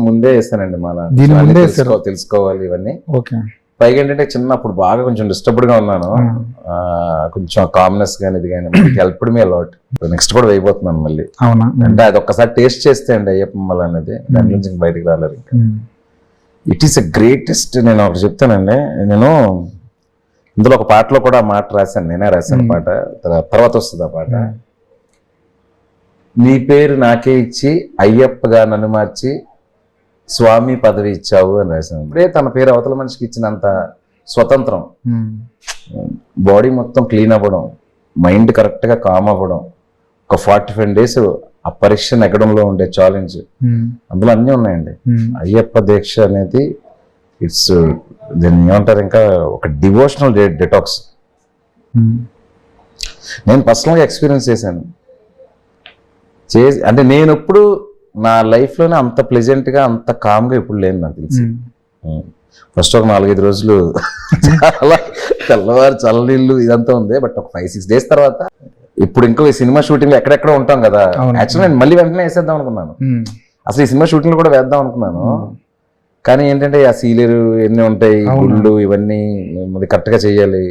ముందే వేసానండి మన దీని ముందే తెలుసుకోవాలి ఇవన్నీ. ఓకే. పైగా ఏంటంటే చిన్నప్పుడు బాగా కొంచెం డిస్టర్బ్డ్ గా ఉన్నాను, కొంచెం కామ్నెస్ గానీ ఇది కానీ హెల్ప్డ్ మీ అలాట్. నెక్స్ట్ కూడా వేయబోతున్నాను మళ్ళీ. అవునా? అంటే అది ఒక్కసారి టేస్ట్ చేస్తే అండి అయ్యప్ప మల్ల అనేది, దాని నుంచి బయటకు రాలేదు. It is a greatest. నేను ఒకటి చెప్తానండి, నేను ఇందులో ఒక పాటలో కూడా మాట రాశాను, నేనే రాశాను పాట, తర్వాత వస్తుంది ఆ పాట. నీ పేరు నాకే ఇచ్చి అయ్యప్పగా నన్ను మార్చి స్వామి పదవి ఇచ్చావు అని రాశాను. ఇప్పుడే తన పేరు అవతల మనిషికి ఇచ్చినంత స్వతంత్రం, బాడీ మొత్తం క్లీన్ అవ్వడం, మైండ్ కరెక్ట్ గా కామ్ అవ్వడం, ఒక 45 days ఆ పరీక్ష నెగ్గడంలో ఉండే ఛాలెంజ్, అందులో అన్నీ ఉన్నాయండి. అయ్యప్ప దీక్ష అనేది ఇట్స్ దీన్ని ఏమంటారు, ఇంకా ఒక డివోషనల్ డిటాక్స్. నేను పర్సనల్గా ఎక్స్పీరియన్స్ చేశాను. అంటే నేను ఎప్పుడు నా లైఫ్లోనే అంత ప్లెజెంట్గా అంత కామ్గా ఇప్పుడు లేను నాకు తెలిసి. ఫస్ట్ ఒక 4-5 రోజులు చాలా తెల్లవారు చల్లనీళ్ళు ఇదంతా ఉంది. బట్ ఒక 5-6 days తర్వాత ఇప్పుడు ఇంకో ఈ సినిమా షూటింగ్ ఎక్కడెక్కడ ఉంటాం కదా, యాక్చువల్లీ నేను మళ్ళీ వెంటనే వేసేద్దాం అనుకున్నాను. అసలు ఈ సినిమా షూటింగ్ కూడా వేద్దాం అనుకున్నాను, కానీ ఏంటంటే ఆ సీలేరు ఎన్ని ఉంటాయి, గుళ్ళు ఇవన్నీ కరెక్ట్గా చెయ్యాలి.